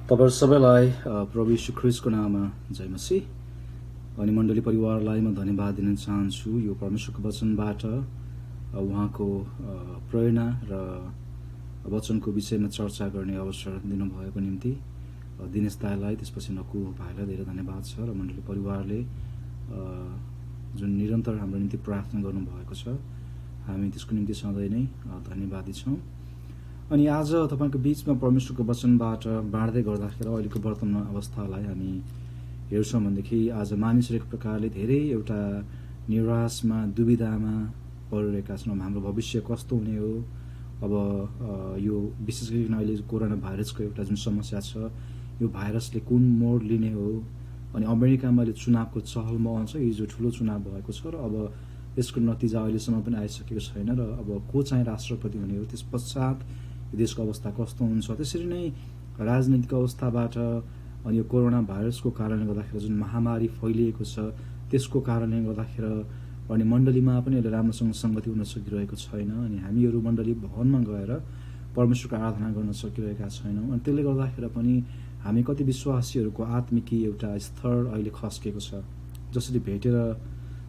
तपाईहरु सबैलाई प्रभु यीशु ख्रीष्टको नाममा जय मसीह अनि मण्डली परिवारलाई म धन्यवाद दिन चाहन्छु। यो परमेश्वरको वचनबाट उहाँको प्रेरणा र वचनको विषयमा चर्चा गर्ने अवसर दिनुभएको निम्ति दिनेश दाइलाई, त्यसपछि नकु भाइलाई धेरै धन्यवाद छ र मण्डली परिवारले जुन निरन्तर हाम्रो निम्ति प्रार्थना गर्नुभएको छ, हामी त्यसको निम्ति सधैँ नै धन्यवादी छौँ। अनि आज तपाईको बीचमा परमेश्वरको वचनबाट बाँड्दै गर्दाखेरि अहिलेको वर्तमान अवस्थालाई हामी हेर्छौँ भनेदेखि आज मानिसहरू एक प्रकारले धेरै एउटा निराशमा दुविधामा परिरहेका छन्। हाम्रो भविष्य कस्तो हुने हो, अब यो विशेष गरी अहिले कोरोना भाइरसको एउटा जुन समस्या छ, यो भाइरसले कुन मोड लिने हो। अनि अमेरिकामा अहिले चुनावको चहल महल छ, हिजो ठुलो चुनाव भएको छ र अब यसको नतिजा अहिलेसम्म पनि आइसकेको छैन र अब को चाहिँ राष्ट्रपति हुने हो, त्यस पश्चात देशको अवस्था कस्तो हुन्छ। त्यसरी नै राजनीतिक अवस्थाबाट अनि यो कोरोना भाइरसको कारणले गर्दाखेरि जुन महामारी फैलिएको छ त्यसको कारणले गर्दाखेरि अनि मण्डलीमा पनि अहिले राम्रोसँग संगति हुन सकिरहेको छैन। अनि हामीहरू मण्डली भवनमा गएर परमेश्वरको आराधना गर्न सकिरहेका छैनौँ। अनि त्यसले गर्दाखेरि पनि हामी कति विश्वासीहरूको आत्मिक एउटा स्तर अहिले खस्केको छ। जसरी भेटेर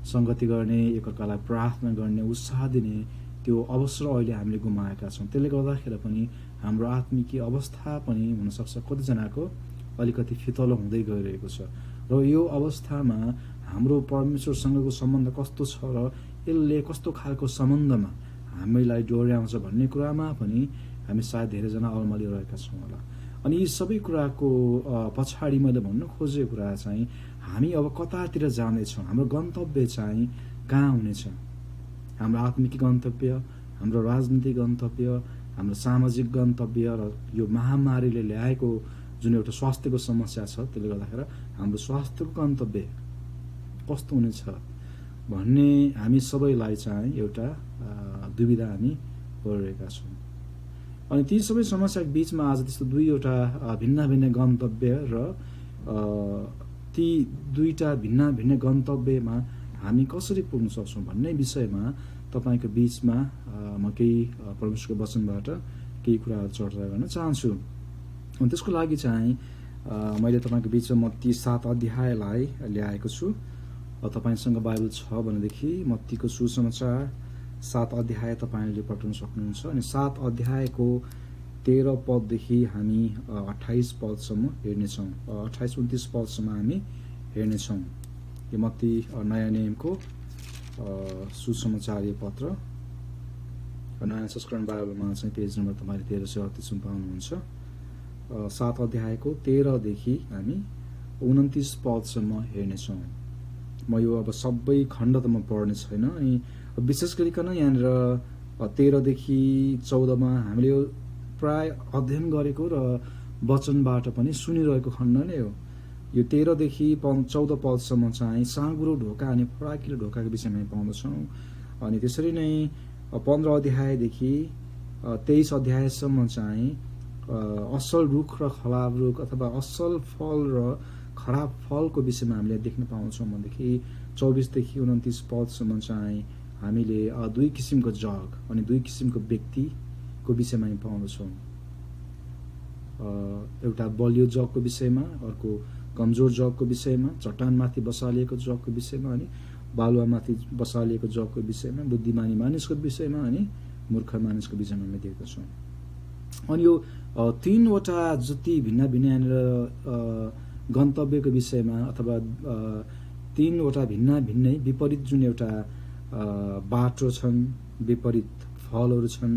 संगति गर्ने, एकअर्कालाई प्रार्थना गर्ने, उत्साह दिने त्यो अवसर अहिले हामीले गुमाएका छौँ। त्यसले गर्दाखेरि पनि हाम्रो आत्मिक अवस्था पनि हुनसक्छ कतिजनाको अलिकति फितलो हुँदै गइरहेको छ। र यो अवस्थामा हाम्रो परमेश्वरसँगको सम्बन्ध कस्तो छ र यसले कस्तो खालको सम्बन्धमा हामीलाई डोर्याउँछ भन्ने कुरामा पनि हामी सायद धेरैजना अलमलिरहेका छौँ होला। अनि यी सबै कुराको पछाडि मैले भन्न खोजेको कुरा चाहिँ हामी अब कतातिर जाँदैछौँ, हाम्रो गन्तव्य चाहिँ कहाँ हुनेछ। हाम्रो आत्मिक गन्तव्य, हाम्रो राजनीतिक गन्तव्य, हाम्रो सामाजिक गन्तव्य र यो महामारीले ल्याएको जुन एउटा स्वास्थ्यको समस्या छ, त्यसले गर्दाखेरि हाम्रो स्वास्थ्यको गन्तव्य कस्तो हुनेछ भन्ने हामी सबैलाई चाहिँ एउटा दुविधा हामी परिरहेका छौँ। अनि ती सबै समस्याको बिचमा आज त्यस्तो दुईवटा भिन्न भिन्न गन्तव्य र ती दुईटा भिन्न भिन्न गन्तव्यमा हामी कसरी पुग्न सक्छौँ भन्ने विषयमा तपाईको बीचमा म केही परमेश्वरको वचनबाट केही कुराहरू चर्चा गर्न चाहन्छु। अनि त्यसको लागि चाहिँ मैले तपाईको बीचमा मत्ती 7 अध्यायलाई ल्याएको छु। तपाईसँग बाइबल छ भनेदेखि मत्तीको सुसमाचार 7 अध्याय तपाईले पढ्न सक्नुहुन्छ। अनि 7 अध्यायको 13 पददेखि हामी 28 पदसम्म हेर्नेछौँ। 28-29 पदसम्म हामी हेर्नेछौँ। यो मत्ती नयाँ नियमको सुसमाचार पत्र नयाँ संस्करण बाइबलमा चाहिँ पेज नम्बर तपाईले 1338 पाउनुहुन्छ। 7 अध्यायको 13 देखि हामी 29 पदसम्म हेर्नेछौँ। म यो अब सबै खण्ड त म पढ्ने छैन। अनि विशेष गरिकन यहाँनिर 13 देखि 14 मा हामीले प्राय अध्ययन गरेको र वचनबाट पनि सुनिरहेको खण्ड नै हो। यो 13 देखि 14 पदसम्म चाहिँ साँघुरो ढोका अनि फराकिलो ढोकाको विषयमा हामी पाउँदछौँ। अनि त्यसरी नै 15 अध्यायदेखि 23 अध्यायसम्म चाहिँ असल रुख र खराब रुख अथवा असल फल र खराब फलको विषयमा हामीले देख्न पाउँछौँ। भनेदेखि 24 देखि 29 पदसम्म चाहिँ हामीले दुई किसिमको जग अनि दुई किसिमको व्यक्तिको विषयमा हामी पाउँदछौँ। एउटा बलियो जगको विषयमा, अर्को कमजोर जगको विषयमा, चट्टानमाथि बसालिएको जगको विषयमा अनि बालुवामाथि बसालिएको जगको विषयमा, बुद्धिमानी मानिसको विषयमा अनि मूर्ख मानिसको विषयमा हामी देख्दछौँ। अनि यो तीनवटा जति भिन्न भिन्न गन्तव्यको विषयमा अथवा तीनवटा भिन्न भिन्नै विपरीत जुन एउटा बाटो छन्, विपरीत फलहरू छन्,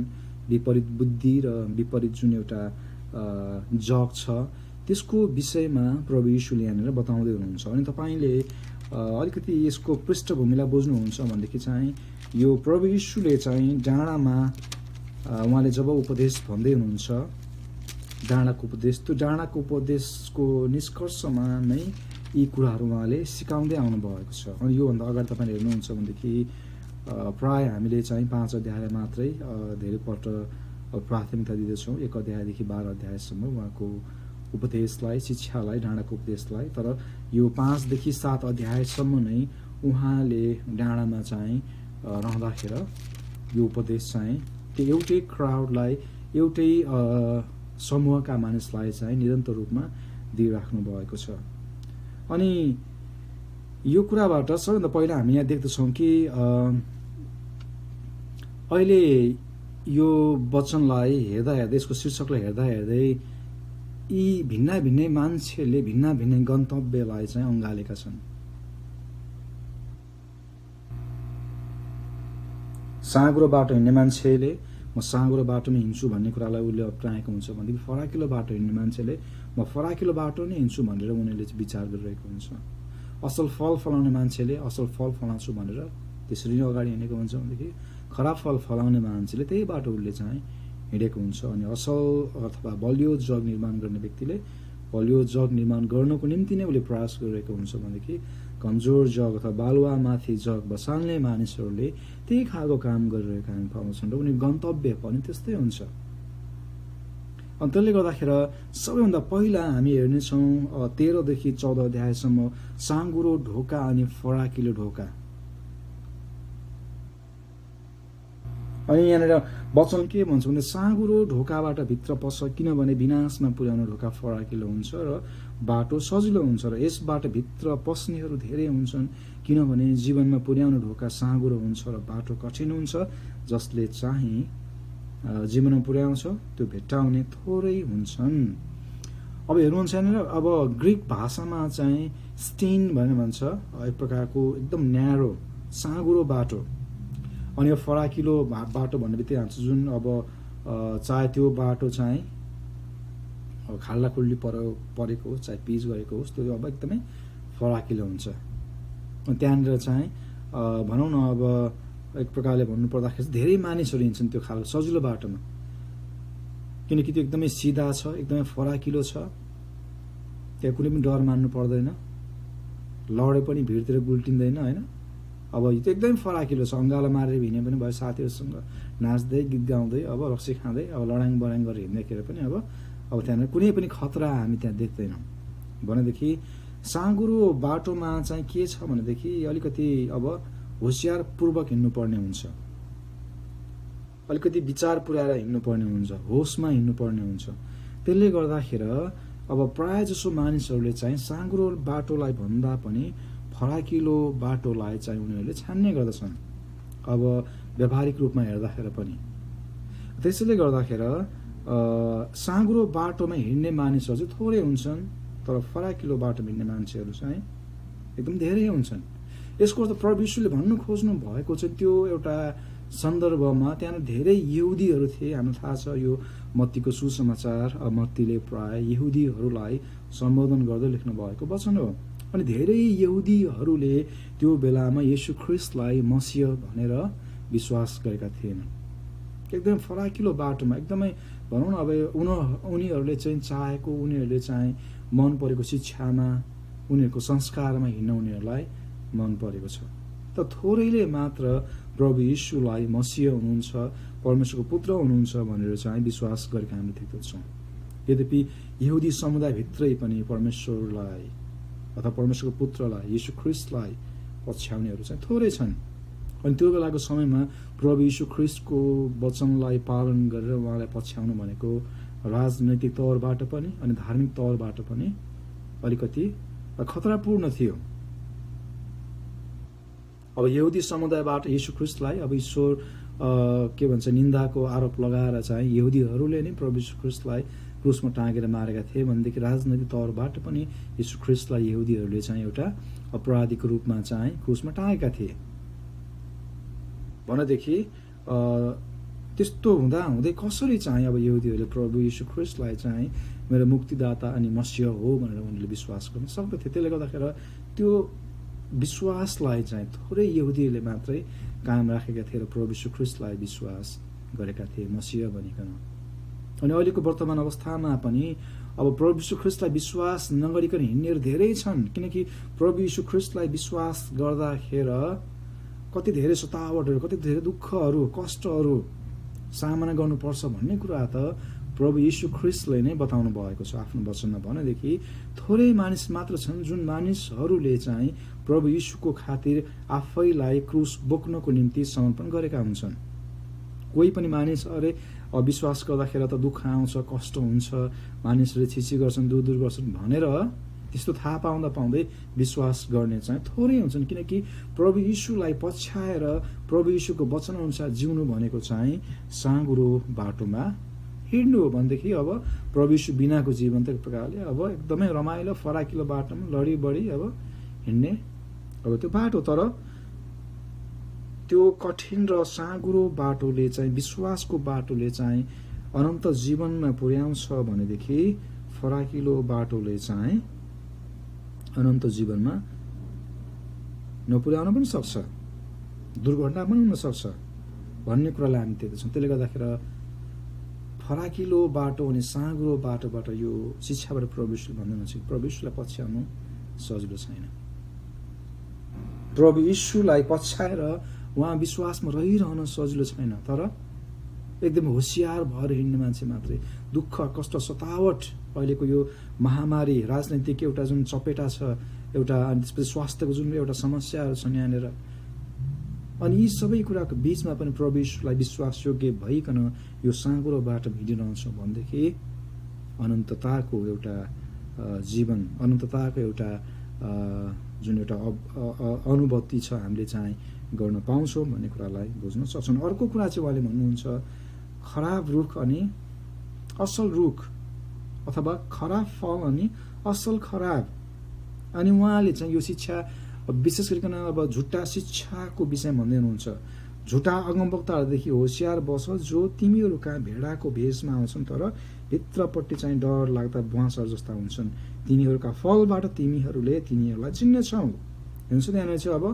विपरीत बुद्धि र विपरीत जुन एउटा जग छ, त्यसको विषयमा प्रभु यीशुले यहाँनिर बताउँदै हुनुहुन्छ। अनि तपाईले अलिकति यसको पृष्ठभूमिलाई बुझ्नुहुन्छ भनेदेखि चाहिँ यो प्रभु यीशुले चाहिँ डाँडामा उहाँले जब उपदेश भन्दै हुनुहुन्छ, डाँडाको उपदेश, त्यो डाँडाको उपदेशको निष्कर्षमा नै यी कुराहरू उहाँले सिकाउँदै आउनु भएको छ। अनि योभन्दा अगाडि तपाईँले हेर्नुहुन्छ भनेदेखि प्राय हामीले चाहिँ 5 अध्याय मात्रै धेरैपल्ट प्राथमिकता दिँदछौँ, 1 अध्यायदेखि 12 अध्यायसम्म उहाँको उपदेशलाई, शिक्षालाई, डाँडाको उपदेशलाई। तर यो 5 देखि 7 अध्यायसम्म नै उहाँले डाँडामा चाहिँ रहँदाखेरि यो उपदेश चाहिँ त्यो एउटै क्राउडलाई, एउटै समूहका मानिसलाई चाहिँ निरन्तर रूपमा दिइराख्नु भएको छ। अनि यो कुराबाट सबैभन्दा पहिला हामी यहाँ देख्दछौँ कि अहिले यो वचनलाई हेर्दा हेर्दै यसको शीर्षकलाई हेर्दा हेर्दै यी भिन्ना भिन्नै मान्छेले भिन्ना भिन्नै गन्तव्यलाई चाहिँ अँगालेका छन्। साँघुरो बाटो हिँड्ने मान्छेले म साँघुरो बाटोमा हिँड्छु भन्ने कुरालाई उसले अप्नाएको हुन्छ भनेदेखि फराकिलो बाटो हिँड्ने मान्छेले म फराकिलो बाटो नै हिँड्छु भनेर उनीहरूले चाहिँ विचार गरिरहेको हुन्छ। असल फल फलाउने मान्छेले असल फल फलाउँछु भनेर त्यसरी नै अगाडि हिँडेको हुन्छ भनेदेखि खराब फल फलाउने मान्छेले त्यही बाटो उसले चाहिँ हिँडेको हुन्छ। अनि असल अथवा बलियो जग निर्माण गर्ने व्यक्तिले बलियो जग निर्माण गर्नको निम्ति नै उसले प्रयास गरिरहेको हुन्छ भनेदेखि कमजोर जग अथवा बालुवामाथि जग बसाल्ने मानिसहरूले त्यही खालको काम गरिरहेका हामी पाउँछौँ र उनी गन्तव्य पनि त्यस्तै हुन्छ। अनि त्यसले गर्दाखेरि सबैभन्दा पहिला हामी हेर्नेछौँ 13 देखि 14 अध्यायसम्म साँघुरो ढोका अनि फराकिलो ढोका। अनि यहाँनिर वचन के भन्छ भने साँघुरो ढोकाबाट भित्र पस्छ किनभने विनाशमा पुर्याउने ढोका फराकिलो हुन्छ र बाटो सजिलो हुन्छ र यसबाट भित्र पस्नेहरू धेरै हुन्छन् किनभने जीवनमा पुर्याउने ढोका साँघुरो हुन्छ र बाटो कठिन हुन्छ जसले चाहिँ जीवनमा पुर्याउँछ त्यो भेट्टाउने थोरै हुन्छन्। अब हेर्नुहुन्छ यहाँनिर अब ग्रिक भाषामा चाहिँ स्टेन भनेर भन्छ एक प्रकारको एकदम न्यारो साँघुरो बाटो। अनि यो फराकिलो बाटो भन्ने बित्तिकै हाल्छ जुन अब चाहे त्यो बाटो चाहिँ खाल्डा खुल्डी परेको होस् चाहे पिच गरेको होस् त्यो अब एकदमै फराकिलो हुन्छ। त्यहाँनिर चाहिँ भनौँ न अब एक प्रकारले भन्नु पर्दाखेरि धेरै मानिसहरू हिँड्छन् त्यो खालको सजिलो बाटोमा किनकि त्यो एकदमै सिधा छ एकदमै फराकिलो छ त्यहाँ कुनै पनि डर मान्नु पर्दैन लडे पनि भिडतिर गुल्टिँदैन होइन। अब यो त एकदमै फराकिलो छ अङ्गालो मारेर हिँड्ने पनि भयो साथीहरूसँग नाच्दै गीत गाउँदै अब रक्सी खाँदै अब लडाङ बडाङ गरेर हिँड्दाखेरि पनि अब त्यहाँनिर कुनै पनि खतरा हामी त्यहाँ देख्दैनौँ भनेदेखि साँघुरो बाटोमा चाहिँ के छ भनेदेखि अलिकति अब होसियारपूर्वक हिँड्नुपर्ने हुन्छ अलिकति विचार पुर्याएर हिँड्नुपर्ने हुन्छ होसमा हिँड्नुपर्ने हुन्छ। त्यसले गर्दाखेरि अब प्रायः जसो मानिसहरूले चाहिँ साँघुरो बाटोलाई भन्दा पनि फराकिलो बाटोलाई चाहिँ उनीहरूले छान्ने गर्दछन् अब व्यावहारिक रूपमा हेर्दाखेरि पनि। त्यसैले गर्दाखेरि साँघुरो बाटोमा हिँड्ने मानिसहरू चाहिँ थोरै हुन्छन् तर फराकिलो बाटोमा हिँड्ने मान्छेहरू चाहिँ एकदम धेरै हुन्छन्। यसको अर्थ प्रभु यीशुले भन्नु खोज्नु भएको चाहिँ त्यो एउटा सन्दर्भमा त्यहाँ धेरै यहुदीहरू थिए। हामीलाई थाहा छ यो मत्तीको सुसमाचार मत्तीले प्राय यहुदीहरूलाई सम्बोधन गर्दै लेख्नु भएको वचन हो। अनि धेरै यहुदीहरूले त्यो बेलामा येशू ख्रिस्टलाई मसीह भनेर विश्वास गरेका थिएनन्। एकदम फराकिलो बाटोमा एकदमै भनौँ न अब उनीहरूले चाहिँ चाहेको उनीहरूले चाहिँ मन परेको शिक्षामा उनीहरूको संस्कारमा हिँड्न उनीहरूलाई मन परेको छ। त थोरैले मात्र प्रभु यीशुलाई मसीह हुनुहुन्छ परमेश्वरको पुत्र हुनुहुन्छ भनेर चाहिँ विश्वास गरेका हामी देख्दछौँ। यद्यपि यहुदी समुदायभित्रै पनि परमेश्वरलाई अथवा परमेश्वरको पुत्रलाई येशू ख्रिस्टलाई पछ्याउनेहरू चाहिँ थोरै छन्। अनि त्यो बेलाको समयमा प्रभु येशू ख्रिस्टको वचनलाई पालन गरेर उहाँलाई पछ्याउनु भनेको राजनैतिक तौरबाट पनि अनि धार्मिक तौरबाट पनि अलिकति खतरापूर्ण थियो। अब यहुदी समुदायबाट येशू ख्रिस्टलाई अब ईश्वर के भन्छ निन्दाको आरोप लगाएर चाहिँ यहुदीहरूले नै प्रभु येशू ख्रिस्टलाई क्रुसमा टाँगेर मारेका थिए भनेदेखि राजनैतिक तौरबाट पनि येशू ख्रिस्टलाई यहुदीहरूले चाहिँ एउटा अपराधीको रूपमा चाहिँ क्रुसमा टाँगेका थिए भनेदेखि त्यस्तो हुँदा हुँदै कसरी चाहिँ अब यहुदीहरूले प्रभु येशू ख्रिस्टलाई चाहिँ मेरो मुक्तिदाता अनि मसीह हो भनेर उनीहरूले विश्वास गर्न सक्दथे। त्यसले गर्दाखेरि त्यो विश्वासलाई चाहिँ थोरै यहुदीहरूले मात्रै कायम राखेका थिए र प्रभु येशू ख्रिस्टलाई विश्वास गरेका थिए मसीह भनिकन। अनि अहिलेको वर्तमान अवस्थामा पनि अब प्रभु येशू ख्रिस्टलाई विश्वास नगरिकन हिँड्नेहरू धेरै छन् किनकि प्रभु येशू ख्रिस्टलाई विश्वास गर्दाखेरि कति धेरै सतावटहरू कति धेरै दुःखहरू कष्टहरू सामना गर्नुपर्छ भन्ने कुरा त प्रभु येशू ख्रिस्टले नै बताउनु भएको छ आफ्नो वचनमा। भनेदेखि थोरै मानिस मात्र छन् जुन मानिसहरूले चाहिँ प्रभु येशूको खातिर आफैलाई क्रुस बोक्नको निम्ति समर्पण गरेका हुन्छन्। कोही पनि मानिस अरे विश्वास गर्दाखेरि त दुःख आउँछ, कष्ट हुन्छ, मानिसहरूले छिछि गर्छन्, दूर गर्छन् भनेर त्यस्तो थाहा पाउँदै विश्वास गर्ने चाहिँ थोरै हुन्छन्। किनकि प्रभु यीशुलाई पछ्याएर प्रभु यीशुको वचन अनुसार जिउनु भनेको चाहिँ साँघुरो बाटोमा हिँड्नु हो भनेदेखि अब प्रभु यीशु बिनाको जीवन त एक प्रकारले अब एकदमै रमाइलो फराकिलो बाटोमा लडी अब हिँड्ने अब त्यो बाटो। तर त्यो कठिन र साँघुरो बाटोले चाहिँ विश्वासको बाटोले चाहिँ अनन्त जीवनमा पुर्याउँछ भनेदेखि फराकिलो बाटोले चाहिँ अनन्त जीवनमा नपुर्याउन पनि सक्छ, दुर्घटना पनि हुन सक्छ भन्ने कुरालाई हामी देख्दछौँ। त्यसले गर्दाखेरि फराकिलो बाटो अनि साँघुरो बाटोबाट यो शिक्षाबाट प्रभु यीशुले भन्नुहुन्छ कि प्रभु यीशुलाई पछ्याउनु सजिलो छैन। प्रभु यीशुलाई पछ्याएर उहाँ विश्वासमा रहिरहन सजिलो छैन। तर एकदम होसियार भएर हिँड्ने मान्छे मात्रै। दुःख कष्ट सतावट अहिलेको यो महामारी राजनैतिक एउटा जुन चपेटा छ एउटा, अनि त्यसपछि स्वास्थ्यको जुन एउटा समस्याहरू छन् यहाँनिर, अनि यी सबै कुराको बीचमा पनि प्रभु यीशुलाई विश्वासयोग्य भइकन यो साँघुरो बाटो हिँडिरहन्छौँ भनेदेखि अनन्तताको एउटा जीवन, अनन्तताको एउटा जुन एउटा अनुभूति छ हामीले चाहिँ गर्न पाउँछौँ भन्ने कुरालाई बुझ्न सक्छौँ। अर्को कुरा चाहिँ उहाँले भन्नुहुन्छ खराब रुख अनि असल रुख, अथवा खराब फल अनि असल खराब। अनि उहाँले चाहिँ यो शिक्षा विशेष गरिकन अब झुट्टा शिक्षाको विषय भन्दै हुनुहुन्छ। झुटा अगमवक्ताहरूदेखि होसियार बस जो तिमीहरू कहाँ भेडाको भेषमा आउँछन् तर भित्रपट्टि चाहिँ डर लाग्दा बुवासहरू जस्ता हुन्छन्, तिनीहरूका फलबाट तिमीहरूले तिनीहरूलाई चिन्नेछौ। हेर्नुहोस् त्यहाँनिर चाहिँ अब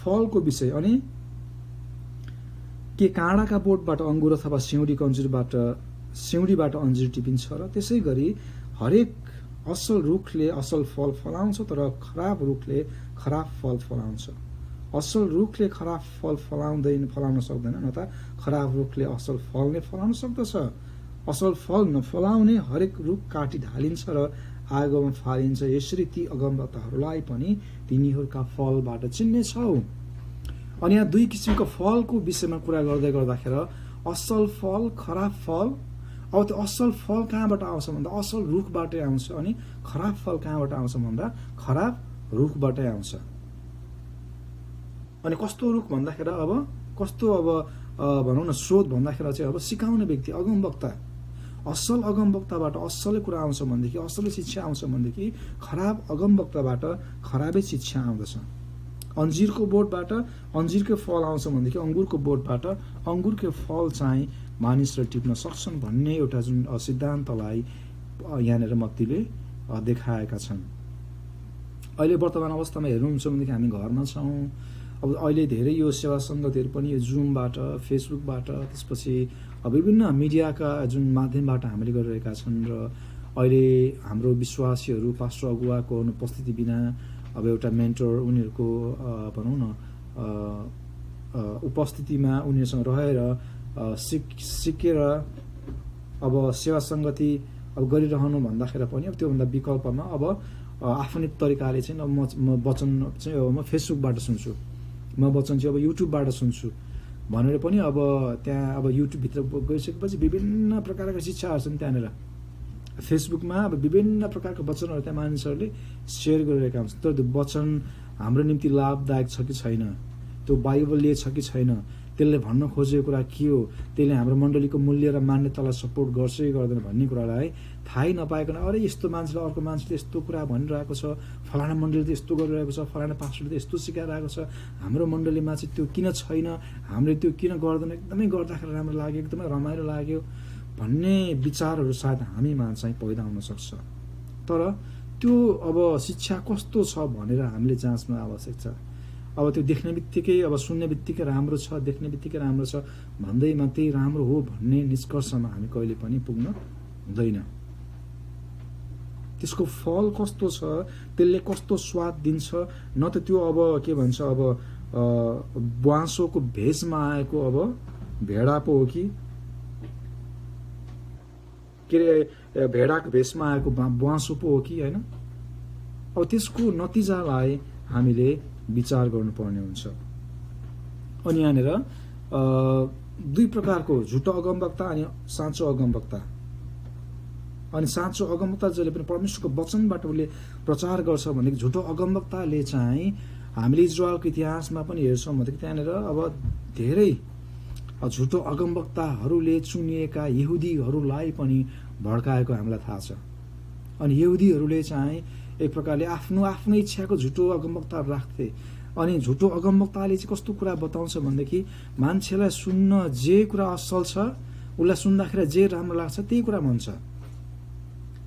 फलको विषय। अनि के काँडाका बोटबाट अङ्गुर अथवा सिउँडीबाट अन्जिर टिपिन्छ र त्यसै गरी हरेक असल रुखले असल फल फलाउँछ तर खराब रुखले खराब फल फलाउँछ। असल रुखले खराब फल फलाउन सक्दैन, न त खराब रुखले असल फल नै फलाउन सक्दछ। असल फल नफलाउने हरेक रुख काटी ढालिन्छ र आगोमा फालिन्छ। यसरी ती अगमवक्ताहरूलाई पनि तिनीहरूका फलबाट चिन्नेछौ। अनि यहाँ दुई किसिमको फलको विषयमा कुरा गर्दाखेरि असल फल खराब फल। अब त्यो असल फल कहाँबाट आउँछ भन्दा असल रुखबाटै आउँछ, अनि खराब फल कहाँबाट आउँछ भन्दा खराब रुखबाटै आउँछ। अनि कस्तो रुख भन्दाखेरि अब कस्तो अब भनौँ न स्रोत भन्दाखेरि चाहिँ अब सिकाउने व्यक्ति अगमवक्ता। असल अगमवक्ताबाट असल कुरा आउँछ भनेदेखि, असल शिक्षा आउँछ भनेदेखि खराब अगमवक्ताबाट खराबै शिक्षा आउँदछ। अन्जिरको बोटबाट अन्जिरको फल आउँछ भनेदेखि अङ्गुरको बोटबाट अङ्गुरको फल चाहिँ मानिसले टिप्न सक्छन् भन्ने एउटा जुन सिद्धान्तलाई यहाँनिर मत्तीले देखाएका छन्। अहिले वर्तमान अवस्थामा हेर्नुहुन्छ भनेदेखि हामी घरमा छौँ। अब अहिले धेरै यो सेवा सङ्गतिहरू पनि यो जुमबाट, फेसबुकबाट, त्यसपछि विभिन्न मिडियाका जुन माध्यमबाट हामीले गरिरहेका छन्। र अहिले हाम्रो विश्वासीहरू पास्टर अगुवाको अनुपस्थिति बिना अब एउटा मेन्टर उनीहरूको भनौँ न उपस्थितिमा उनीहरूसँग रहेर सिकेर अब सेवा सङ्गति अब गरिरहनु भन्दाखेरि पनि अब त्योभन्दा विकल्पमा अब आफ्नै तरिकाले चाहिँ अब म वचन चाहिँ अब म फेसबुकबाट सुन्छु, म वचन चाहिँ अब युट्युबबाट सुन्छु भनेर पनि अब त्यहाँ अब युट्युबभित्र गइसकेपछि विभिन्न प्रकारका शिक्षाहरू छन्। त्यहाँनिर फेसबुकमा अब विभिन्न प्रकारका वचनहरू त्यहाँ मानिसहरूले सेयर गरिरहेका हुन्छन्। तर त्यो वचन हाम्रो निम्ति लाभदायक छ कि छैन, त्यो बाइबलले छ कि छैन, त्यसले भन्न खोजेको कुरा के हो, त्यसले हाम्रो मण्डलीको मूल्य र मान्यतालाई सपोर्ट गर्छ कि गर्दैन भन्ने कुरालाई थाहै नपाइकन अरे यस्तो मान्छेले अर्को मान्छेले यस्तो कुरा भनिरहेको छ, फलाना मण्डलीले त यस्तो गरिरहेको छ, फलाना पास्टरले त यस्तो सिकाइरहेको छ, हाम्रो मण्डलीमा चाहिँ त्यो किन छैन, हामीले त्यो किन गर्दैन, एकदमै गर्दाखेरि राम्रो लाग्यो, एकदमै रमाइलो लाग्यो भन्ने विचारहरू सायद हामीमा चाहिँ पैदा हुन सक्छ। तर त्यो अब शिक्षा कस्तो छ भनेर हामीले जाँच्न आवश्यक छ। अब त्यो देख्ने बित्तिकै अब सुन्ने बित्तिकै राम्रो छ, देख्ने बित्तिकै राम्रो छ भन्दैमा त्यही राम्रो हो भन्ने निष्कर्षमा हामी कहिले पनि पुग्न हुँदैन। त्यसको फल कस्तो छ, त्यसले कस्तो स्वाद दिन्छ, न त त्यो अब के भन्छ अब ब्वाँसोको भेषमा आएको अब भेडा पो हो कि के अरे भेडाको भेषमा आएको ब्वाँसो पो हो कि होइन। अब त्यसको नतिजालाई हामीले विचार गर्नुपर्ने हुन्छ। अनि यहाँनिर दुई प्रकारको झुटो अगमवक्ता अनि साँचो अगमवक्ता। अनि साँचो अगमवक्ता जसले पनि परमेश्वरको वचनबाट उसले प्रचार गर्छ भनेदेखि झुटो अगमवक्ताले चाहिँ हामीले इजरायलको इतिहासमा पनि हेर्छौँ भनेदेखि त्यहाँनिर अब धेरै झुटो अगमवक्ताहरूले चुनिएका यहुदीहरूलाई पनि भड्काएको हामीलाई थाहा छ। अनि यहुदीहरूले चाहिँ एक प्रकारले आफ्नो इच्छाको झुटो अगमवक्ताहरू राख्थे। अनि झुटो अगमवक्ताले चाहिँ कस्तो कुरा बताउँछ भनेदेखि मान्छेलाई सुन्न जे कुरा असल छ, उसलाई सुन्दाखेरि जे राम्रो लाग्छ त्यही कुरा भन्छ।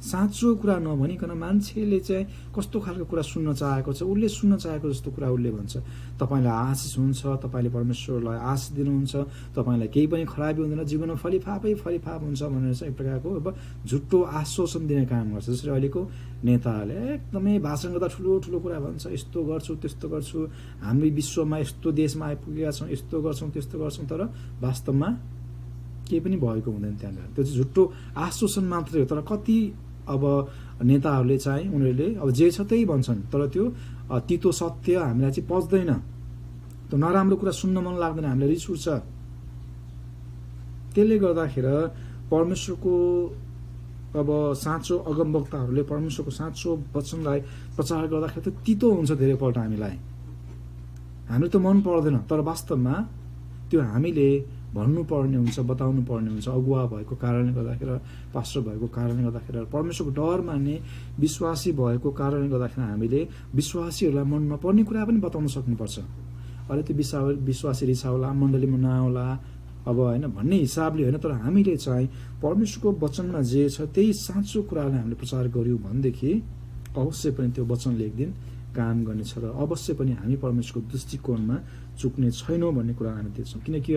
साँचो कुरा नभनिकन मान्छेले चाहिँ कस्तो खालको कुरा सुन्न चाहेको छ, उसले सुन्न चाहेको जस्तो कुरा उसले भन्छ। तपाईँलाई आशिष हुन्छ, तपाईँले परमेश्वरलाई आशिष दिनुहुन्छ, तपाईँलाई केही पनि खराबी हुँदैन, जीवनमा फलिफाप हुन्छ भनेर चाहिँ एक प्रकारको अब झुटो आश्वासन दिने काम गर्छ। जसरी अहिलेको नेताहरूले एकदमै भाषण गर्दा ठुलो कुरा भन्छ, यस्तो गर्छु त्यस्तो गर्छु, हामी विश्वमा यस्तो देशमा आइपुगेका छौँ, यस्तो गर्छौँ त्यस्तो गर्छौँ, तर वास्तवमा केही पनि भएको हुँदैन त्यहाँनिर। त्यो चाहिँ झुटो आश्वासन मात्रै हो। तर कति अब नेताहरूले चाहिँ उनीहरूले अब जे छ त्यही भन्छन्, तर त्यो तितो सत्य हामीलाई चाहिँ पच्दैन। त्यो नराम्रो कुरा सुन्न मन लाग्दैन, हामीलाई रिस उठ्छ। त्यसले गर्दाखेरि परमेश्वरको अब साँचो अगमवक्ताहरूले परमेश्वरको साँचो वचनलाई प्रचार गर्दाखेरि त्यो तितो हुन्छ धेरैपल्ट हामीलाई त मन पर्दैन। तर वास्तवमा त्यो हामीले भन्नुपर्ने हुन्छ, बताउनु पर्ने हुन्छ। अगुवा भएको कारणले गर्दाखेरि, पास्टर भएको कारणले गर्दाखेरि, परमेश्वरको डर मान्ने विश्वासी भएको कारणले गर्दाखेरि हामीले विश्वासीहरूलाई मन नपर्ने कुरा पनि बताउन सक्नुपर्छ। अरे त्यो विश्वासी रिसाउला, मण्डलीमा नआउला अब होइन भन्ने हिसाबले होइन, तर हामीले चाहिँ परमेश्वरको वचनमा जे छ त्यही साँचो कुरालाई हामीले प्रचार गर्यौँ भनेदेखि अवश्य पनि त्यो वचनले एक दिन काम गर्नेछ र अवश्य पनि हामी परमेश्वरको दृष्टिकोणमा चुक्ने छैनौँ भन्ने कुरा हामी देख्छौँ। किनकि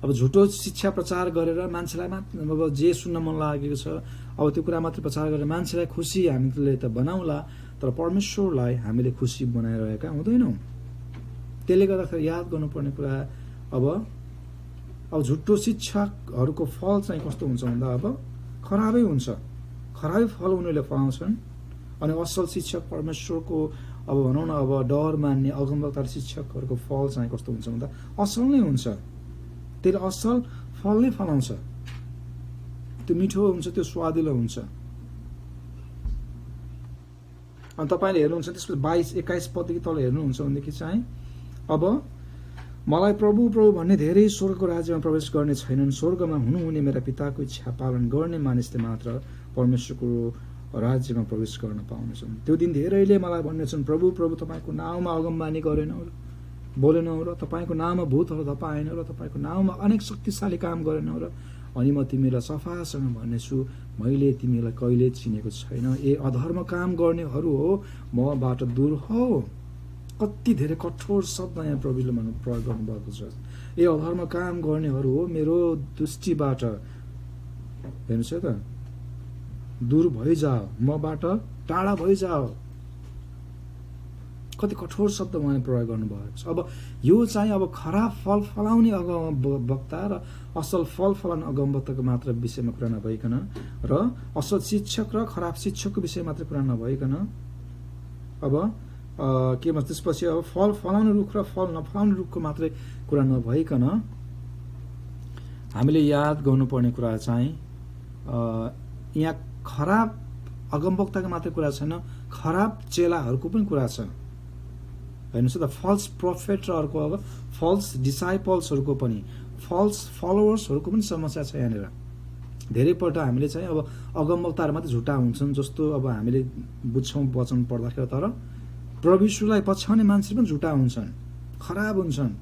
अब झुटो शिक्षा प्रचार गरेर मान्छेलाई अब जे सुन्न मन लागेको छ अब त्यो कुरा मात्र प्रचार गरेर मान्छेलाई खुसी हामीले त बनाउला, तर परमेश्वरलाई हामीले खुसी बनाइरहेका हुँदैनौँ। त्यसले गर्दाखेरि याद गर्नुपर्ने कुरा अब झुटो शिक्षकहरूको फल चाहिँ कस्तो हुन्छ भन्दा अब खराबै हुन्छ, खराबै फल उनीहरूले पाउँछन्। अनि असल शिक्षक परमेश्वरको अब भनौँ न अब डर मान्ने अगमवक्ता शिक्षकहरूको फल चाहिँ कस्तो हुन्छ भन्दा असल नै हुन्छ। त्यसले असल फल नै फलाउँछ, त्यो मिठो हुन्छ, त्यो स्वादिलो हुन्छ। अनि तपाईँले हेर्नुहुन्छ त्यसपछि 22-21 पददेखि तल हेर्नुहुन्छ भनेदेखि चाहिँ अब मलाई प्रभु भन्ने धेरै स्वर्गको राज्यमा प्रवेश गर्ने छैनन्, स्वर्गमा हुनुहुने मेरा पिताको इच्छा पालन गर्ने मानिसले मात्र परमेश्वरको राज्यमा प्रवेश गर्न पाउनेछन्। त्यो दिन धेरैले मलाई भन्नेछन्, प्रभु तपाईँको नाउँमा अगमबानी गरेनौ र बोलेनौ र तपाईँको नाममा भूतहरू धपाएनौ र तपाईँको नाउँमा अनेक शक्तिशाली काम गरेनौ र अनि म तिमीलाई सफासँग भन्नेछु, मैले तिमीलाई कहिले चिनेको छैन। अधर्म काम गर्नेहरू हो, मबाट दूर हो। कति धेरै कठोर शब्द यहाँ प्रभुले प्रयोग गर्नुभएको छ। अधर्म काम गर्नेहरू हो, मेरो दृष्टिबाट हेर्नुहोस् है त दूर भइजाओ, मबाट टाढा भइजाओ। कति कठोर शब्द उहाँले प्रयोग गर्नुभएको छ। अब यो चाहिँ अब खराब फल फलाउने अगमवक्ता र असल फल फलाउने अगमवक्ताको मात्र विषयमा कुरा नभइकन र असल शिक्षक र खराब शिक्षकको विषय मात्र कुरा नभइकन अब के भन्छ त्यसपछि अब फल फलाउने रुख र फल नफलाउने रुखको मात्रै कुरा नभइकन हामीले याद गर्नुपर्ने कुरा चाहिँ यहाँ खराब अगमवक्ताको मात्रै कुरा छैन, खराब चेलाहरूको पनि कुरा छ। हेर्नुहोस् त फल्स प्रोफेट र अर्को अब फल्स डिसाइपल्सहरूको पनि, फल्स फलोवर्सहरूको पनि समस्या छ यहाँनिर। धेरैपल्ट हामीले चाहिँ अब अगमवक्ताहरू मात्रै झुटा हुन्छन् जस्तो अब हामीले बुझ्छौँ वचन पढ्दाखेरि, तर प्रभु यीशुलाई पछ्याउने मान्छे पनि झुटा हुन्छन्, खराब हुन्छन्।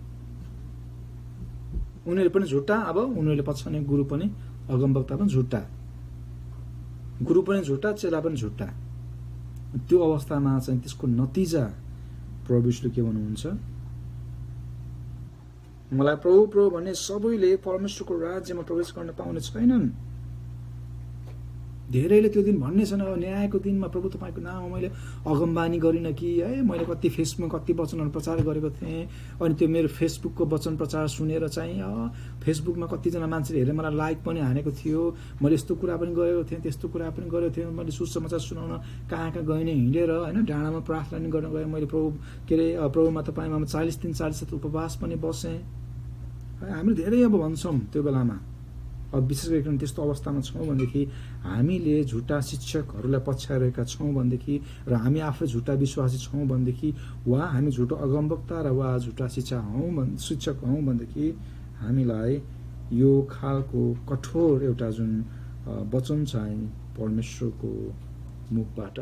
उनीहरू पनि झुटा, अब उनीहरूले पछ्याउने गुरु पनि अगमवक्ता पनि झुटा, गुरु पनि झुटा, चेला पनि झुटा। त्यो अवस्थामा चाहिँ त्यसको नतिजा प्रभु यीशुले के भन्नुहुन्छ, मलाई प्रभु भन्ने सबैले परमेश्वरको राज्यमा प्रवेश गर्न पाउने छैनन्। धेरैले त्यो दिन भन्ने छन्, न्यायको दिनमा प्रभु तपाईँको नाममा मैले अगमबानी गरिनँ कि है, मैले कति फेसबुकमा कति वचनहरू प्रचार गरेको थिएँ, अनि त्यो मेरो फेसबुकको वचन प्रचार सुनेर चाहिँ फेसबुकमा कतिजना मान्छेले हेरेर मलाई लाइक पनि हानेको थियो, मैले यस्तो कुरा पनि गरेको थिएँ, त्यस्तो कुरा पनि गरेको थिएँ, मैले सुसमाचार सुनाउन कहाँ गएँ नै हिँडेर होइन, डाँडामा प्रार्थना गर्न गएँ, मैले प्रभु के अरे प्रभुमा तपाईँमा 40 दिन 40 रात उपवास पनि बसेँ हामीले धेरै अब भन्छौँ त्यो बेलामा, अब विशेष गरिकन त्यस्तो अवस्थामा छौँ भनेदेखि हामीले झुटा शिक्षकहरूलाई पछ्याइरहेका छौँ भनेदेखि र हामी आफै झुटा विश्वासी छौँ भनेदेखि वा हामी झुटो अगमवक्ता र वा झुटा शिक्षक हौँ भनेदेखि हामीलाई यो खालको कठोर एउटा जुन वचन चाहिँ परमेश्वरको मुखबाट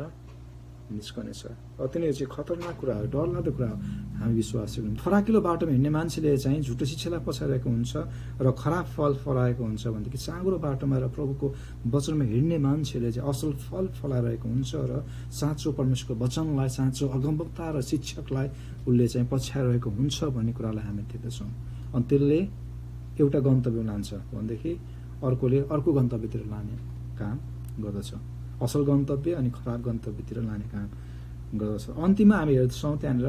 निस्कनेछ। अति नै चाहिँ खतरनाक कुरा हो, डरलाग्दो कुरा हो। हामी विश्वासी हुन्छौँ। फराकिलो बाटोमा हिँड्ने मान्छेले चाहिँ झुटो शिक्षालाई पछाइरहेको हुन्छ र खराब फल फलाएको हुन्छ भनेदेखि साँगुरो बाटोमा र प्रभुको वचनमा हिँड्ने मान्छेले चाहिँ असल फल फलाइरहेको हुन्छ र साँचो परमेश्वरको वचनलाई, साँचो अगमवक्ता र शिक्षकलाई उसले चाहिँ पछ्याइरहेको हुन्छ भन्ने कुरालाई हामी देख्दछौँ। अनि त्यसले एउटा गन्तव्य लान्छ भनेदेखि अर्कोले अर्को गन्तव्यतिर लाने काम गर्दछ। असल गन्तव्य अनि खराब गन्तव्यतिर लाने काम गर्दछ। अन्तिममा हामी हेर्छौँ त्यहाँनिर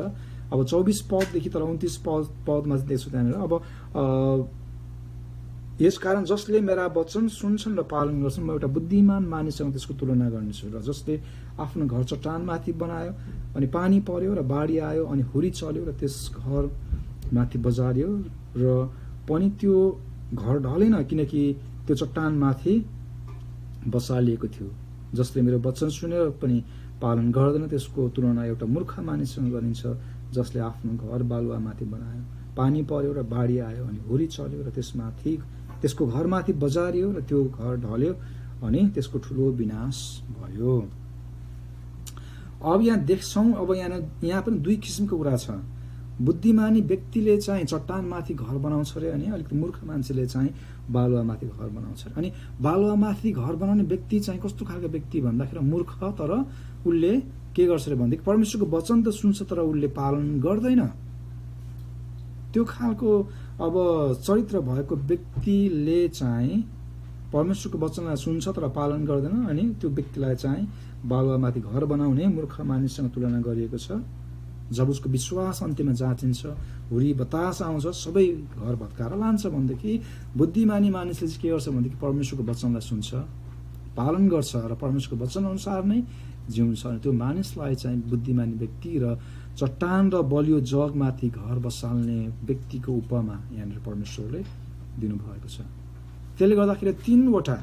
अब 24 पददेखि तर 29 पदमा देख्छौँ त्यहाँनिर अब यसकारण जसले मेरा वचन सुन्छन् र पालन गर्छन्, म एउटा बुद्धिमान मानिससँग त्यसको तुलना गर्नेछु। र जसले आफ्नो घर चट्टानमाथि बनायो अनि पानी पर्यो र बाढी आयो अनि हुरी चल्यो र त्यस घर माथि बजार्यो र पनि त्यो घर ढलेन किनकि त्यो चट्टानमाथि बसालिएको थियो। जसले मेरो वचन सुनेर पनि पालन गर्दैन त्यसको तुलना एउटा मूर्ख मानिससँग गरिन्छ जसले आफ्नो घर बालुवामाथि बनायो, पानी पर्यो र बाढी आयो अनि हुरी चल्यो र त्यसको घरमाथि बजारियो र त्यो घर ढल्यो अनि त्यसको ठुलो विनाश भयो। अब यहाँ देख्छौँ, अब यहाँ पनि दुई किसिमको कुरा छ। बुद्धिमानी व्यक्तिले चाहिँ चट्टानमाथि घर बनाउँछ अरे अनि अलिकति मूर्ख मान्छेले चाहिँ बालुवामाथि घर बनाउँछ। अनि बालुवामाथि घर बनाउने व्यक्ति चाहिँ कस्तो खालको व्यक्ति भन्दाखेरि मूर्ख, तर उसले के गर्छ अरे भनेदेखि परमेश्वरको वचन त सुन्छ तर उसले पालन गर्दैन। त्यो खालको अब चरित्र भएको व्यक्तिले चाहिँ परमेश्वरको वचनलाई सुन्छ तर पालन गर्दैन अनि त्यो व्यक्तिलाई चाहिँ बालुवामाथि घर बनाउने मूर्ख मानिससँग तुलना गरिएको छ। जब उसको विश्वास अन्त्यमा जाँचिन्छ, हुरी बतास आउँछ, सबै घर भत्काएर लान्छ भनेदेखि बुद्धिमानी मानिसले चाहिँ के गर्छ भनेदेखि परमेश्वरको वचनलाई सुन्छ, पालन गर्छ र परमेश्वरको वचन अनुसार नै जिउँछ। त्यो मानिसलाई चाहिँ बुद्धिमानी व्यक्ति र चट्टान र बलियो जगमाथि घर बसाल्ने व्यक्तिको उपमा यहाँनिर परमेश्वरले दिनुभएको छ। त्यसले गर्दाखेरि तीनवटा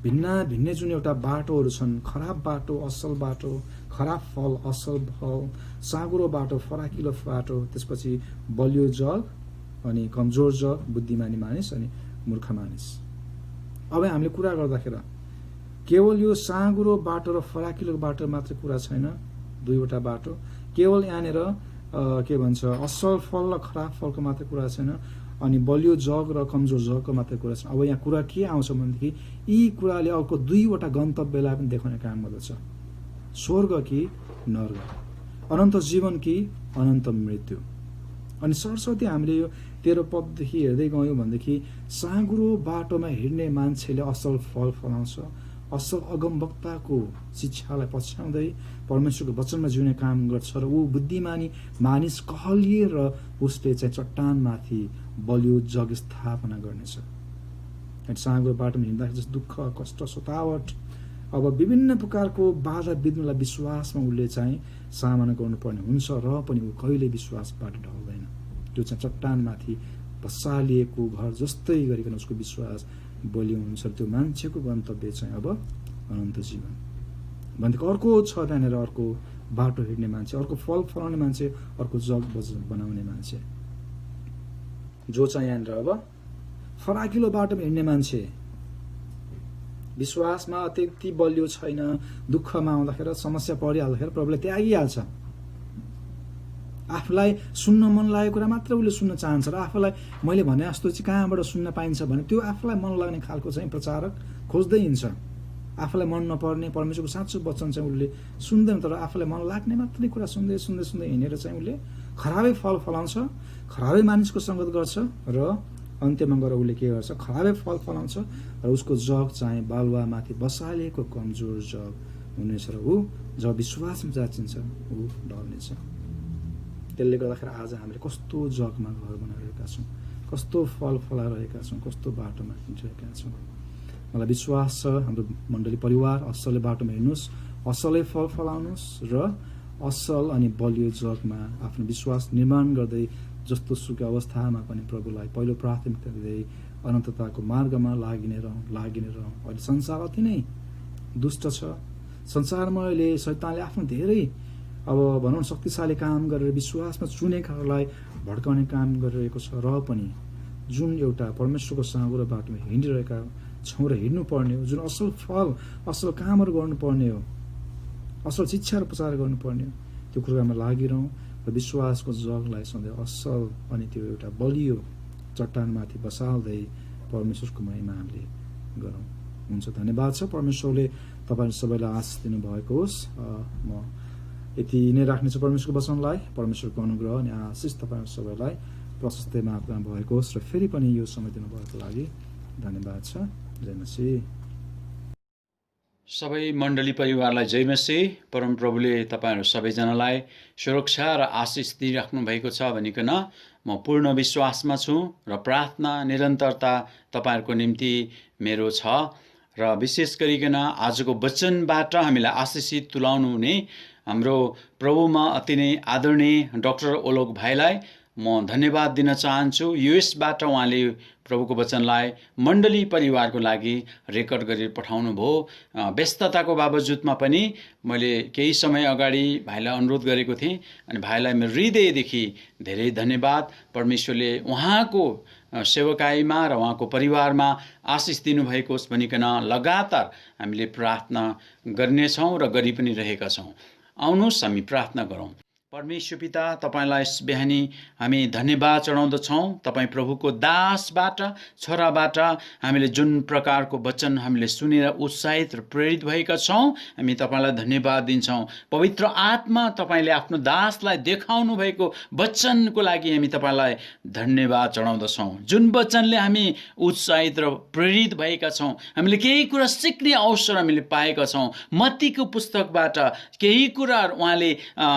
भिन्न जुन एउटा बाटोहरू छन्, खराब बाटो, असल बाटो, खराब फल, असल फल, साँगुरो बाटो, फराकिलो बाटो, त्यसपछि बलियो जग अनि कमजोर जग, बुद्धिमानी मानिस अनि मूर्ख मानिस। अब हामीले कुरा गर्दाखेरि केवल यो साँगुरो बाटो र फराकिलो बाटो मात्र कुरा छैन, दुईवटा बाटो। केवल यहाँनिर के भन्छ असल फल र खराब फलको मात्र कुरा छैन अनि बलियो जग र कमजोर जगको मात्र कुरा छैन। अब यहाँ कुरा के आउँछ भनेदेखि यी कुराले अर्को दुईवटा गन्तव्यलाई पनि देखाउने काम गर्दछ। स्वर्ग कि नर्क, अनन्त जीवन कि अनन्त मृत्यु। अनि सरस्वती हामीले यो 13 पददेखि हेर्दै गयौँ भनेदेखि साँगुरो बाटोमा हिँड्ने मान्छेले असल फल फलाउँछ, असल अगमवक्ताको शिक्षालाई पछ्याउँदै परमेश्वरको वचनमा जिउने काम गर्छ र ऊ बुद्धिमानी मानिस कहलिएर उसले चाहिँ चट्टानमाथि बलियो जग स्थापना गर्नेछ। साँगुरो बाटोमा हिँड्दाखेरि जस्तो दुःख, कष्ट, सतावट, अब विभिन्न प्रकारको बाधा विघ्नलाई विश्वासमा उसले चाहिँ सामना गर्नुपर्ने हुन्छ र पनि ऊ कहिले विश्वासबाट ढल्दैन। त्यो चाहिँ चट्टानमाथि बसालिएको घर जस्तै गरिकन उसको विश्वास बलियो हुन्छ। त्यो मान्छेको गन्तव्य चाहिँ अब अनन्त जीवन भनेको अर्को छ। त्यहाँनिर अर्को बाटो हिँड्ने मान्छे, अर्को फल फलाउने मान्छे, अर्को जग बनाउने मान्छे जो चाहिँ यहाँनिर अब फराकिलो बाटोमा हिँड्ने मान्छे विश्वासमा त्यति बलियो छैन, दुःखमा आउँदाखेरि समस्या परिहाल्दाखेरि प्रभुले त्यागिहाल्छ। आफूलाई सुन्न मन लागेको कुरा मात्र उसले सुन्न चाहन्छ र आफूलाई मैले भने जस्तो चाहिँ कहाँबाट सुन्न पाइन्छ भने त्यो आफूलाई मन लाग्ने खालको चाहिँ प्रचारक खोज्दै हिँड्छ। आफूलाई मन नपर्ने परमेश्वरको साँचो वचन चाहिँ उसले सुन्दैन, तर आफूलाई मन लाग्ने मात्रै कुरा सुन्दै हिँडेर चाहिँ उसले खराबै फल फलाउँछ, खराबै मानिसको सङ्गत गर्छ र अन्त्यमा गएर उसले के गर्छ, खराबै फल फलाउँछ र उसको जग चाहिँ बालुवामाथि बसालिएको कमजोर जग हुनेछ र ऊ जब विश्वासमा जाचिन्छ ऊ ढल्नेछ। त्यसले गर्दाखेरि आज हामीले कस्तो जगमा घर बनाइरहेका छौँ, कस्तो फल फलाइरहेका छौँ, कस्तो बाटोमा हिँडिरहेका छौँ। मलाई विश्वास छ हाम्रो मण्डली परिवार असलै बाटोमा हिँड्नुहोस्, असलै फल फलाउनुहोस् र असल अनि बलियो जगमा आफ्नो विश्वास निर्माण गर्दै जस्तो सुकै अवस्थामा पनि प्रभुलाई पहिलो प्राथमिकता दिँदै अनन्तताको मार्गमा लागिने रहौँ। अहिले संसार अति नै दुष्ट छ। संसारमा अहिले शैतानले आफ्नो धेरै अब भनौँ शक्तिशाली काम गरेर विश्वासमा चुनेकाहरूलाई भड्काउने काम गरिरहेको छ। र पनि जुन एउटा परमेश्वरको साँगुरो बाटोमा हिँडिरहेका छौँ र हिँड्नुपर्ने हो, जुन असल फल असल कामहरू गर्नुपर्ने हो, असल शिक्षाहरू प्रचार गर्नुपर्ने हो, त्यो कुरामा लागिरहँ र विश्वासको जगलाई सधैँ असल अनि त्यो एउटा बलियो चट्टानमाथि बसाल्दै परमेश्वरको महिमा हामीले गरौँ। हुन्छ, धन्यवाद छ। परमेश्वरले तपाईँ सबैलाई आशिष दिनुभएको होस्। म यति नै राख्नेछु परमेश्वरको वचनलाई। परमेश्वरको अनुग्रह अनि आशिष तपाईँ सबैलाई प्रशस्तै मात्रामा भएको होस् र फेरि पनि यो समय दिनुभएको लागि धन्यवाद छ। जय मसीह। सबै मण्डली परिवारलाई जय मसीह। परमप्रभुले तपाईँहरू सबैजनालाई सुरक्षा र आशिष दिइराख्नु भएको छ भनिकन म पूर्ण विश्वासमा छु र प्रार्थना निरन्तरता तपाईँहरूको निम्ति मेरो छ। र विशेष गरिकन आजको वचनबाट हामीलाई आशिषित तुल्याउनु हुने हाम्रो प्रभुमा अति नै आदरणीय डाक्टर ओलोक भाइलाई म धन्यवाद दिन चाहन्छु। युएसबाट उहाँले प्रभुको वचनलाई मण्डली परिवारको लागि रेकर्ड गरेर पठाउनु भयो। व्यस्तताको बावजुदमा पनि मैले केही समय अगाडि भाइलाई अनुरोध गरेको थिएँ अनि भाइलाई मेरो हृदयदेखि धेरै धन्यवाद। परमेश्वरले उहाँको सेवकाईमा र उहाँको परिवारमा आशिष दिनुभएको होस् भनिकन लगातार हामीले प्रार्थना गर्नेछौँ र गरि पनि रहेका छौँ। आउनुहोस् हामी प्रार्थना गरौँ। परमेश्वर पिता, तपाईँलाई बिहानी हामी धन्यवाद चढाउँदछौँ। तपाईँ प्रभुको दासबाट छोराबाट हामीले जुन प्रकारको वचन हामीले सुनेर उत्साहित र प्रेरित भएका छौँ, हामी तपाईँलाई धन्यवाद दिन्छौँ। पवित्र आत्मा तपाईँले आफ्नो दासलाई देखाउनु भएको वचनको लागि हामी तपाईँलाई धन्यवाद चढाउँदछौँ। जुन वचनले हामी उत्साहित र प्रेरित भएका छौँ, हामीले केही कुरा सिक्ने अवसर हामीले पाएका छौँ। मत्तीको पुस्तकबाट केही कुराहरू उहाँले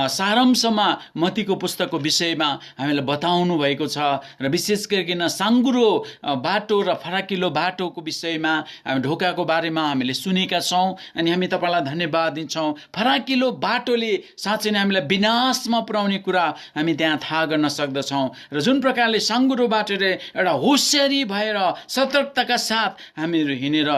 सारांश मत्तीको पुस्तकको विषयमा हामीलाई बताउनु भएको छ र विशेष गरिकन साङ्गुरो बाटो र फराकिलो बाटोको विषयमा हामी ढोकाको बारेमा हामीले सुनेका छौँ अनि हामी तपाईँलाई धन्यवाद दिन्छौँ। फराकिलो बाटोले साँच्चै नै हामीलाई विनाशमा पुर्याउने कुरा हामी त्यहाँ थाहा गर्न सक्दछौँ र जुन प्रकारले साङ्गुरो बाटोले एउटा होसियारी भएर सतर्कताका साथ हामीहरू हिँडेर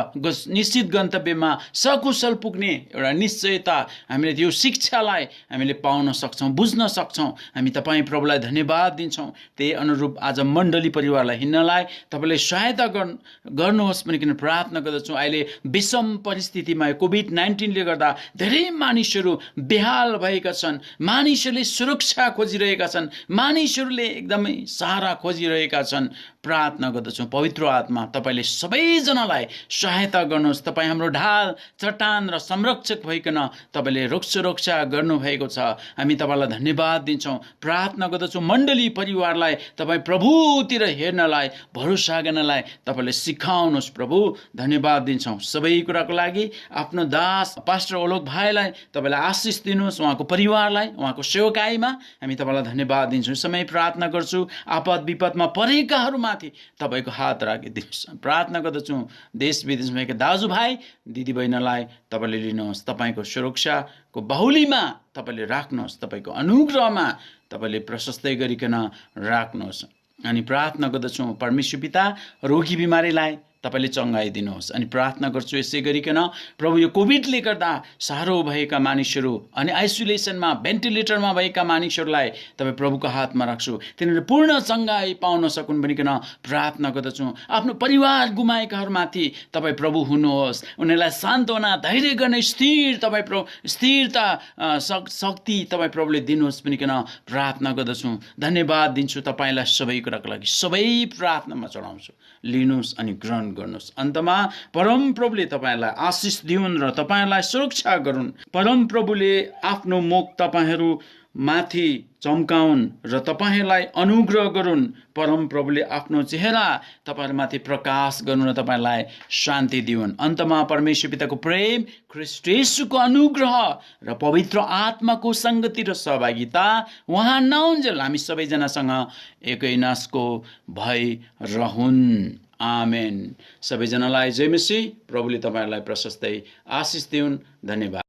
निश्चित गन्तव्यमा सकुशल पुग्ने एउटा निश्चयता हामीले त्यो शिक्षालाई हामीले पाउन सक्छौँ, बुझ्न सक्छौँ। हामी तपाईँ प्रभुलाई धन्यवाद दिन्छौँ। त्यही अनुरूप आज मण्डली परिवारलाई हिँड्नलाई तपाईँले सहायता गर्नुहोस् भनिकन प्रार्थना गर्दछौँ। अहिले विषम परिस्थितिमा कोभिड-19ले गर्दा धेरै मानिसहरू बेहाल भएका छन्। मानिसहरूले सुरक्षा खोजिरहेका छन्, मानिसहरूले एकदमै सहारा खोजिरहेका छन्। प्रार्थना गर्दछौँ पवित्र आत्मा तपाईँले सबैजनालाई सहायता गर्नुहोस्। तपाईँ हाम्रो ढाल चट्टान र संरक्षक भइकन तपाईँले रक्षा गर्नुभएको छ। हामी तपाईँलाई धन्यवाद दिन्छौँ। प्रार्थना गर्दछौँ मण्डली परिवारलाई तपाईँ प्रभुतिर हेर्नलाई, भरोसा गर्नलाई तपाईँले सिकाउनुहोस्। प्रभु धन्यवाद दिन्छौँ सबै कुराको लागि। आफ्नो दास पास्टर ओलोक भाइलाई तपाईँले आशिष दिनुहोस्, उहाँको परिवारलाई, उहाँको सेवकाईमा हामी तपाईँलाई धन्यवाद दिन्छौँ। समय प्रार्थना गर्छु आपद विपदमा परेकाहरूमाथि तपाईँको हात राखिदिनुहोस्। प्रार्थना गर्दछौँ देश विदेशमा भएका दाजुभाइ दिदीबहिनीलाई तपाईँले लिनुहोस्, तपाईँको सुरक्षाको बाहुलीमा तपाईँले राख्नुहोस्, तपाईँको अनुग्रहमा तपाईँले प्रशस्तै गरिकन राख्नुहोस्। अनि प्रार्थना गर्दछौँ परमेश्वर पिता रोगी बिमारीलाई तपाईँले चङ्गाइदिनुहोस्। अनि प्रार्थना गर्छु यसै गरिकन प्रभु यो कोभिडले गर्दा साह्रो भएका मानिसहरू अनि आइसोलेसनमा भेन्टिलेटरमा भएका मानिसहरूलाई तपाईँ प्रभुको हातमा राख्छु। तिनीहरू पूर्ण चङ्गाई पाउन सकुन् भनिकन प्रार्थना गर्दछौँ। आफ्नो परिवार गुमाएकाहरूमाथि तपाईँ प्रभु हुनुहोस्, उनीहरूलाई सान्त्वना धैर्य गर्ने स्थिरता शक्ति तपाईँ प्रभुले दिनुहोस् भनिकन प्रार्थना गर्दछौँ। धन्यवाद दिन्छु तपाईँलाई सबै कुराको लागि। सबै प्रार्थनामा चढाउँछु, लिनुहोस् अनि ग्रहण गर्नुहोस्। अन्तमा परम प्रभुले तपाईँलाई आशिष दिउन् र तपाईँलाई सुरक्षा गरून्। परम प्रभुले आफ्नो मुख तपाईँहरू माथि चम्काउन् र तपाईँहरूलाई अनुग्रह गरून्। परम प्रभुले आफ्नो चेहरा तपाईँहरूमाथि प्रकाश गरून् र तपाईँलाई शान्ति दिउन्। अन्तमा परमेश्वर पिताको प्रेम, ख्रीष्ट येशूको अनुग्रह र पवित्र आत्माको सङ्गति र सहभागिता उहाँ नउन्जेल हामी सबैजनासँग एकै नासको भई रहुन्। आमेन। सबैजनालाई जय मसीह। प्रभुले तपाईँहरूलाई प्रशस्तै आशिष दिउन्। धन्यवाद।